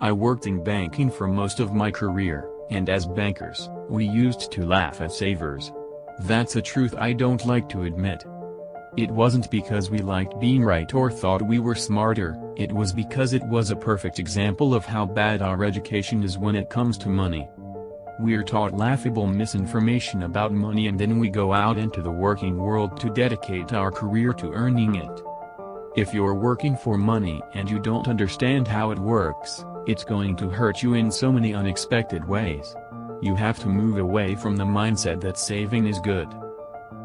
I worked in banking for most of my career, and as bankers, we used to laugh at savers. That's a truth I don't like to admit. It wasn't because we liked being right or thought we were smarter, it was because it was a perfect example of how bad our education is when it comes to money. We're taught laughable misinformation about money and then we go out into the working world to dedicate our career to earning it. If you're working for money and you don't understand how it works, it's going to hurt you in so many unexpected ways. You have to move away from the mindset that saving is good.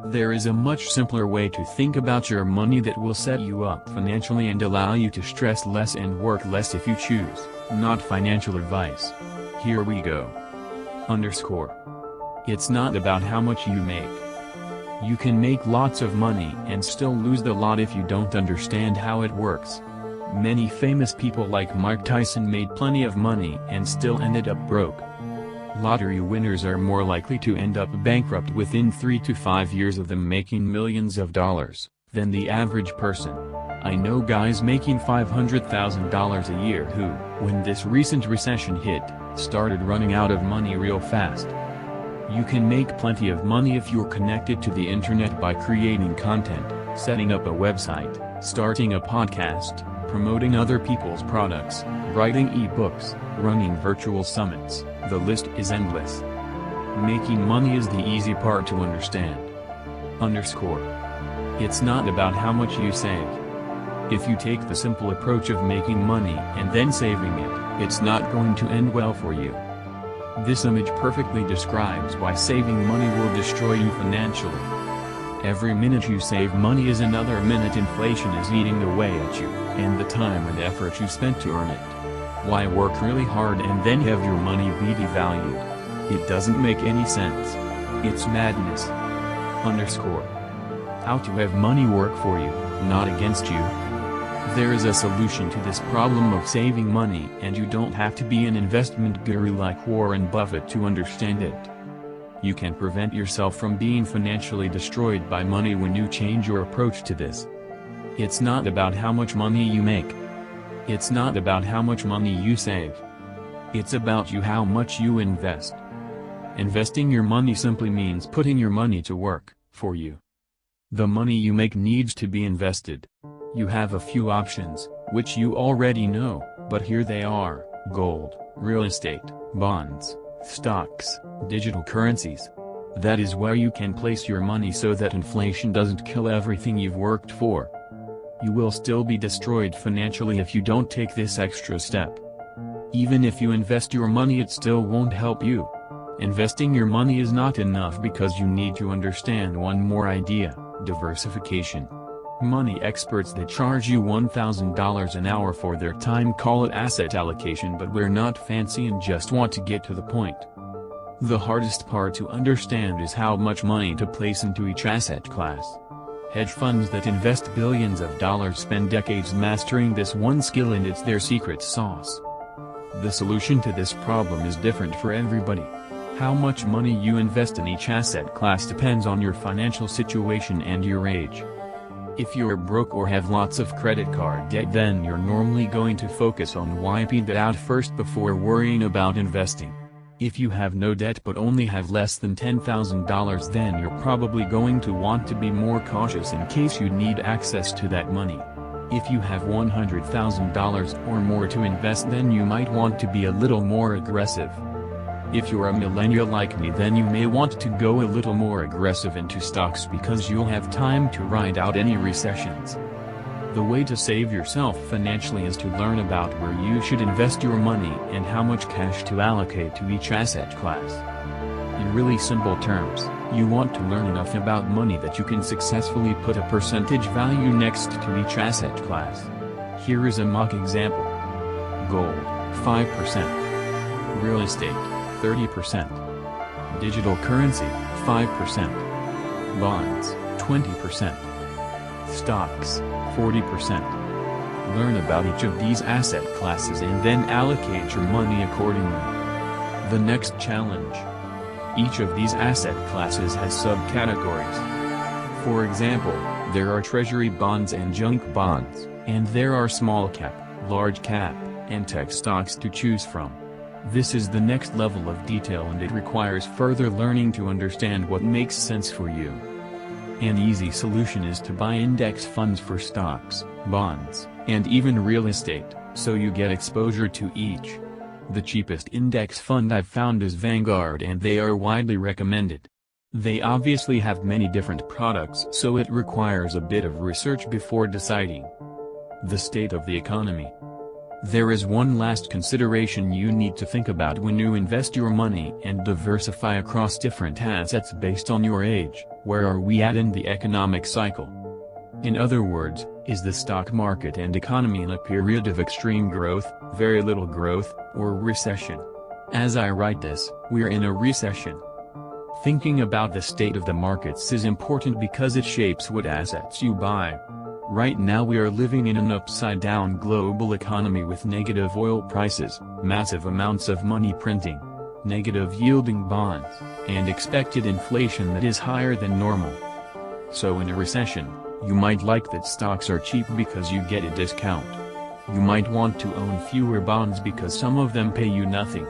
There is a much simpler way to think about your money that will set you up financially and allow you to stress less and work less if you choose, not financial advice. Here we go. It's not about how much you make. You can make lots of money and still lose the lot if you don't understand how it works. Many famous people like Mike Tyson made plenty of money and still ended up broke. Lottery winners are more likely to end up bankrupt within 3 to 5 years of them making millions of dollars, than the average person. I know guys making $500,000 a year who, when this recent recession hit, started running out of money real fast. You can make plenty of money if you're connected to the internet by creating content, setting up a website, starting a podcast, promoting other people's products, writing ebooks, running virtual summits, the list is endless. Making money is the easy part to understand. It's not about how much you save. If you take the simple approach of making money and then saving it, it's not going to end well for you. This image perfectly describes why saving money will destroy you financially. Every minute you save money is another minute inflation is eating away at you, and the time and effort you spent to earn it. Why work really hard and then have your money be devalued? It doesn't make any sense. It's madness. How to have money work for you, not against you. There is a solution to this problem of saving money and you don't have to be an investment guru like Warren Buffett to understand it. You can prevent yourself from being financially destroyed by money when you change your approach to this. It's not about how much money you make. It's not about how much money you save. It's about how much you invest. Investing your money simply means putting your money to work, for you. The money you make needs to be invested. You have a few options, which you already know, but here they are: gold, real estate, bonds, stocks, digital currencies. That is where you can place your money so that inflation doesn't kill everything you've worked for. You will still be destroyed financially if you don't take this extra step. Even if you invest your money, it still won't help you. Investing your money is not enough because you need to understand one more idea: diversification. Money experts that charge you $1,000 an hour for their time call it asset allocation, but we're not fancy and just want to get to the point. The hardest part to understand is how much money to place into each asset class. Hedge funds that invest billions of dollars spend decades mastering this one skill, and it's their secret sauce. The solution to this problem is different for everybody. How much money you invest in each asset class depends on your financial situation and your age. If you're broke or have lots of credit card debt, then you're normally going to focus on wiping that out first before worrying about investing. If you have no debt but only have less than $10,000, then you're probably going to want to be more cautious in case you need access to that money. If you have $100,000 or more to invest, then you might want to be a little more aggressive. If you're a millennial like me, then you may want to go a little more aggressive into stocks because you'll have time to ride out any recessions. The way to save yourself financially is to learn about where you should invest your money and how much cash to allocate to each asset class. In really simple terms, you want to learn enough about money that you can successfully put a percentage value next to each asset class. Here is a mock example. Gold, 5%. Real estate, 30%. Digital currency, 5%. Bonds, 20%. Stocks, 40%. Learn about each of these asset classes and then allocate your money accordingly. The next challenge. Each of these asset classes has subcategories. For example, there are treasury bonds and junk bonds, and there are small cap, large cap, and tech stocks to choose from. This is the next level of detail, and it requires further learning to understand what makes sense for you. An easy solution is to buy index funds for stocks, bonds, and even real estate, so you get exposure to each. The cheapest index fund I've found is Vanguard, and they are widely recommended. They obviously have many different products, so it requires a bit of research before deciding. The state of the economy. There is one last consideration you need to think about when you invest your money and diversify across different assets based on your age. Where are we at in the economic cycle? In other words, is the stock market and economy in a period of extreme growth, very little growth, or recession? As I write this, we're in a recession. Thinking about the state of the markets is important because it shapes what assets you buy. Right now we are living in an upside-down global economy with negative oil prices, massive amounts of money printing, negative yielding bonds, and expected inflation that is higher than normal. So in a recession, you might like that stocks are cheap because you get a discount. You might want to own fewer bonds because some of them pay you nothing.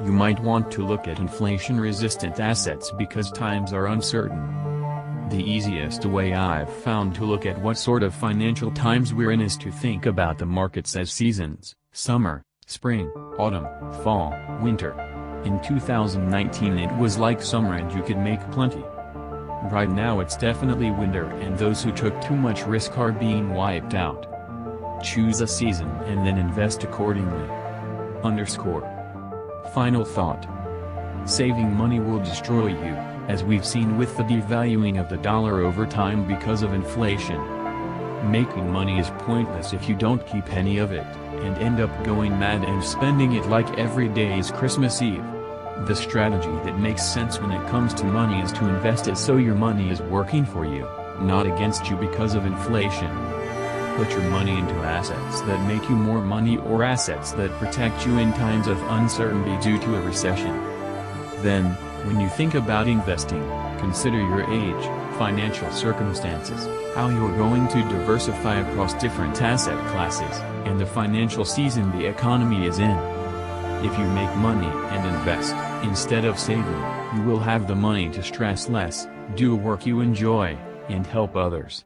You might want to look at inflation-resistant assets because times are uncertain. The easiest way I've found to look at what sort of financial times we're in is to think about the markets as seasons: summer, spring, autumn, fall, winter. In 2019 it was like summer and you could make plenty. Right now it's definitely winter, and those who took too much risk are being wiped out. Choose a season and then invest accordingly. Final thought. Saving money will destroy you, as we've seen with the devaluing of the dollar over time because of inflation. Making money is pointless if you don't keep any of it, and end up going mad and spending it like every day is Christmas Eve. The strategy that makes sense when it comes to money is to invest it so your money is working for you, not against you because of inflation. Put your money into assets that make you more money, or assets that protect you in times of uncertainty due to a recession. Then, when you think about investing, consider your age, financial circumstances, how you're going to diversify across different asset classes, and the financial season the economy is in. If you make money and invest, instead of saving, you will have the money to stress less, do work you enjoy, and help others.